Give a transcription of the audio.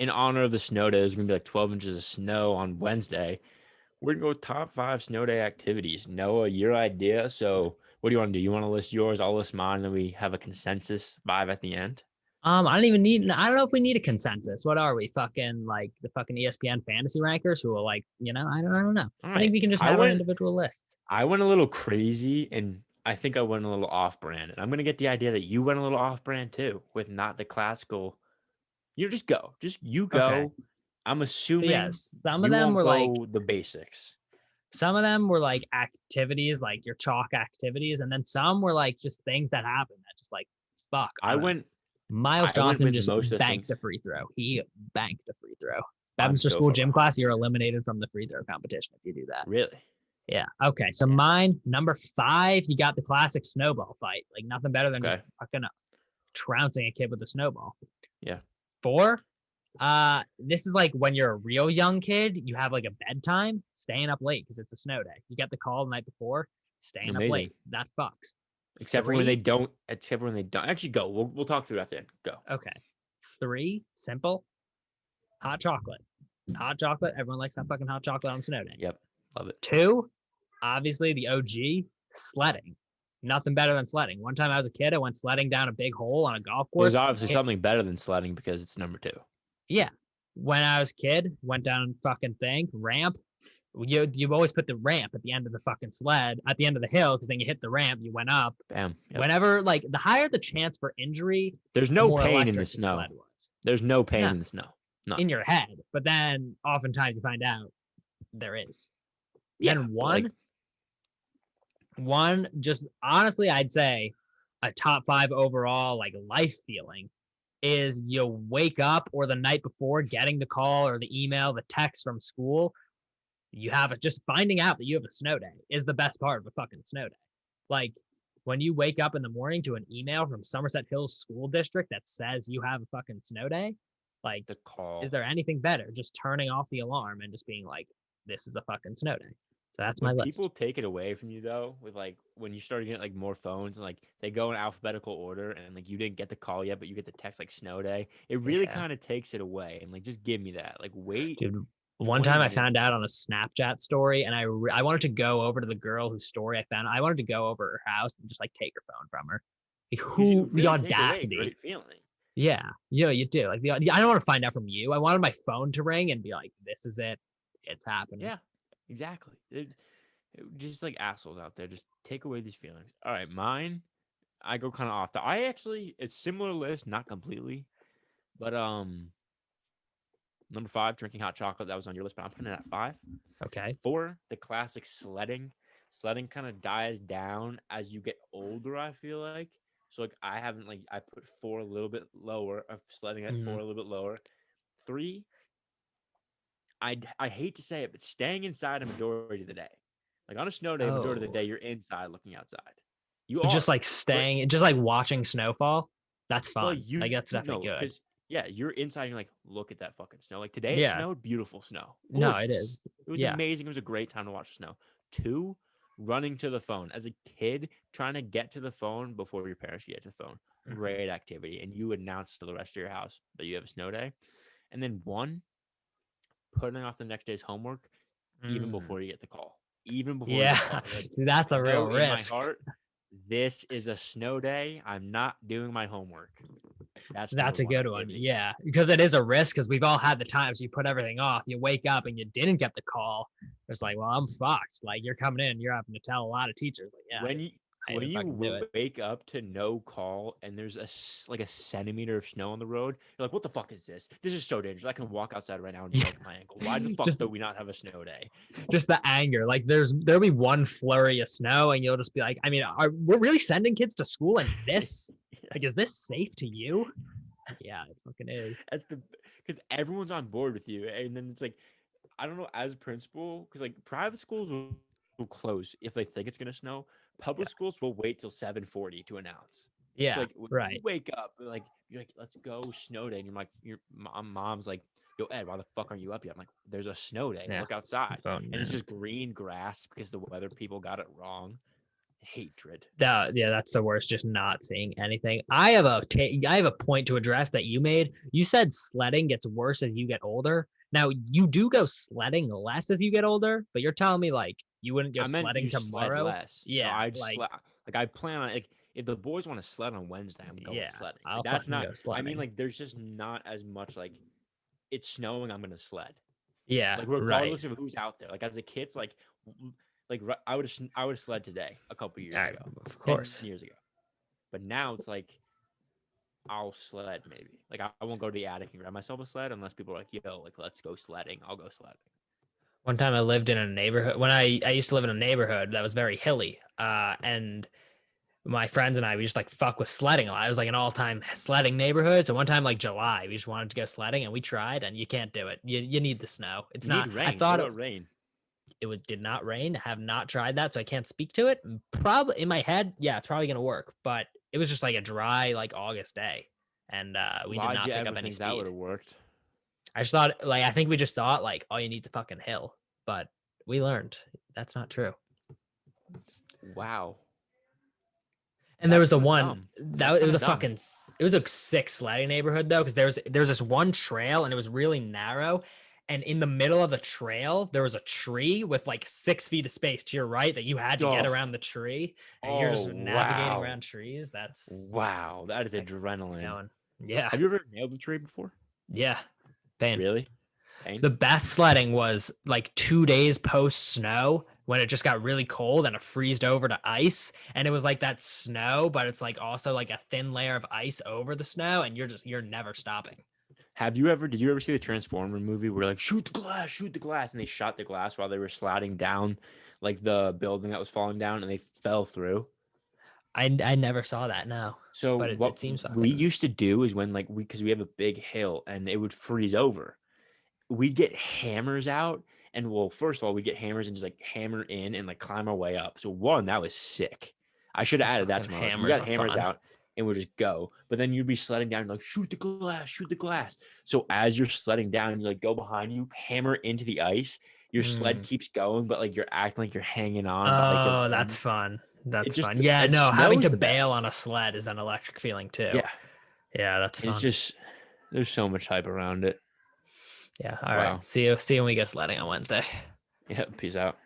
in honor of the snow day, there's gonna be like 12 inches of snow on Wednesday. We're gonna go top 5 snow day activities. Noah, your idea. So what do you want to do? You want to list yours? I'll list mine, and then we have a consensus 5 at the end. I don't know if we need a consensus. What are we? Fucking like the fucking ESPN fantasy rankers who will like, I don't know. All I think right. we can just I have our went individual lists. I went a little crazy, and I think I went a little off brand. And I'm gonna get the idea that you went a little off brand too, with not the classical. You just go. Just you Okay. go. I'm So yeah, assuming you won't go the basics. some of them were like activities, like your chalk activities, and then some were like just things that happen that just like fuck. I I don't know. went Miles I went Johnson with just most of the banked things. a free throw. He banked a free throw. I'm Bedminster so School far gym behind class, you're you. eliminated from the free throw competition if you do that. Really? Yeah. Okay. So Yeah. mine, number 5, you got the classic snowball fight. Like nothing better than just Okay. fucking trouncing a kid with a snowball. Yeah. 4, this is like when you're a real young kid, you have like a bedtime, staying up late because it's a snow day. You get the call the night before, staying up Amazing. late. That fucks. Except for when they 3, don't. Except for when they don't. Actually, go. We'll talk through that then. Go. okay. 3, simple, hot chocolate. Hot chocolate. Everyone likes that fucking hot chocolate on a snow day. Yep. Love it. 2, obviously the OG, sledding. Nothing better than sledding. One time I was a kid, I went sledding down a big hole on a golf There's course. obviously something better than sledding because it's number 2. Yeah. When I was a kid, went down fucking thing, ramp. You always put the ramp at the end of the fucking sled, at the end of the hill, because then you hit the ramp, you went up. Bam. Yep. Whenever, like, the higher the chance for injury, There's the no more pain in the electric the snow. sled was. There's no pain No, in the snow. None. in your head. But then oftentimes you find out there is. Yeah. Then Like, one, just honestly, I'd say a top 5 overall, like, life feeling is you wake up or the night before getting the call or the email, the text from school. You have it, just finding out that you have a snow day is the best part of a fucking snow day. Like when you wake up in the morning to an email from Somerset Hills School District that says you have a fucking snow day, like, the call. is there anything better? Just turning off the alarm and just being like, this is a fucking snow day. So that's my When list. people take it away from you though, with like when you start getting like more phones and like they go in alphabetical order and like you didn't get the call yet, but you get the text like snow day, it really Yeah. kind of takes it away. And like just give me that. Like wait Dude, one 20 time I minutes. found out on a Snapchat story and I wanted to go over to the girl whose story I found. I wanted to go over her house and just like take her phone from her. Like, who, the Really take away a audacity. great feeling. Yeah, you do. Like, I don't want to find out from you. I wanted my phone to ring and be like, "This is it. It's happening." Yeah, exactly. Just like assholes out there, just take away these feelings. All right, mine. I go kind of off. I actually, it's similar list, not completely, but number 5, drinking hot chocolate. That was on your list, but I'm putting it at 5. Okay. 4, the classic sledding. Sledding kind of dies down as you get older, I feel like. So like I haven't like I put 4 a little bit lower, of sledding at 4 a little bit lower. 3, I hate to say it, but staying inside a majority of the day. Like on a snow day, majority of the Oh, day you're inside looking outside. You so just are, like but staying, just like watching snowfall. That's well, fun. Like that's definitely know, good. because yeah, you're inside and you're like, look at that fucking snow. Like today it Yeah. snowed, beautiful snow. No, it Gorgeous. is. It was Yeah. amazing. It was a great time to watch the snow. 2, running to the phone. As a kid, trying to get to the phone before your parents get to the phone. Mm-hmm. Great activity. And you announce to the rest of your house that you have a snow day. And then 1, putting off the next day's homework even before you get the call. Even before you get the Yeah, call. Like, that's a real in my risk. heart, this is a snow day. I'm not doing my homework. That's That's number a 1 good one. activity. Yeah, because it is a risk. Because we've all had the times you put everything off. You wake up and you didn't get the call. It's like, well, I'm fucked. Like you're coming in, you're having to tell a lot of teachers. Like, yeah, When I didn't fucking do it. wake up to no call and there's like a centimeter of snow on the road, you're like, what the fuck is this? This is so dangerous. I can walk outside right now and break my ankle. Why the fuck just do we not have a snow day? just the anger. Like there'll be one flurry of snow, and you'll just be like, I mean, we're really sending kids to school and this? Like, is this safe to you? Yeah, it fucking is. That's because everyone's on board with you, and then it's like, I don't know, as a principal, because like private schools will close if they think it's gonna snow. Yeah, Public schools will wait till 7:40 to announce. So yeah, like when you right. wake up, like you're like, let's go snow day, and you're like, your mom's like, yo Ed, why the fuck aren't you up yet? I'm like, there's a snow day. Yeah. Look outside, Oh and it's no. just green grass because the weather people got it wrong. Hatred. That's the worst. Just not seeing anything. I have a point to address that you made. You said sledding gets worse as you get older. Now you do go sledding less as you get older, but you're telling me like you wouldn't go I meant sledding you sled tomorrow? less. So Yeah, I'd sled. Like I plan on like if the boys want to sled on Wednesday, I'm going yeah, sledding. Like I'll that's fucking not. go I mean, sledding. like there's just not as much like it's snowing. I'm gonna sled. Yeah, Like right. regardless of who's out there. Like as a kid, it's like I would have sled today a couple years ago, Of 10 course. years ago. But now it's like I'll sled maybe. Like I won't go to the attic and grab myself a sled unless people are like, yo, like let's go sledding. I'll go sledding. One time I lived in a neighborhood when I used to live in a neighborhood that was very hilly. And my friends and I, we just like fuck with sledding a lot. It was like an all-time sledding neighborhood. So one time, like July, we just wanted to go sledding and we tried, and you can't do it. You need the snow. It's You need not. I rain. What thought about rain? did not rain. Have not tried that, so I can't speak to it. Probably in my head, yeah, it's probably gonna work. But it was just like a dry, like August day, and we did Why'd you not pick up ever any think that would speed. have worked? I just thought, like, I think we just thought, like, all you need is a fucking hill, but we learned that's not true. Wow. And there That's was the kind of one dumb. That's that it kind was of a dumb. fucking it was a sick sledding neighborhood though, because there's this one trail and it was really narrow. And in the middle of the trail, there was a tree with like 6 feet of space to your right that you had to get Oh, around the tree, and you're oh just navigating wow. around trees. Wow. That is That gets me adrenaline. going. Yeah, Have you ever nailed a tree before? yeah. Pain. Really? Pain? The best sledding was like 2 days post snow when it just got really cold and it freezed over to ice. And it was like that snow, but it's like also like a thin layer of ice over the snow, and you're never stopping. Did you ever see the Transformer movie where like shoot the glass, and they shot the glass while they were sliding down like the building that was falling down and they fell through? I never saw that, no. So But it what seems we fucking used to do is when like because we have a big hill and it would freeze over, we'd get hammers out and well, first of all, we'd get hammers and just like hammer in and like climb our way up. So one, that was sick. I should have added that fucking to my list. We hammers got are hammers fun. out and we'd just go. But then you'd be sledding down, like shoot the glass, shoot the glass. So as you're sledding down, you like go behind you, hammer into the ice. Your sled Mm. keeps going, but like you're acting like you're hanging on by like the Oh, that's rim. fun. It That's just fun. Yeah, and no, snow having is to the bail best. on a sled is an electric feeling too. Yeah. Yeah, that's It's fun. just there's so much hype around it. Yeah. All right. Wow. See you when we go sledding on Wednesday. Yeah. Peace out.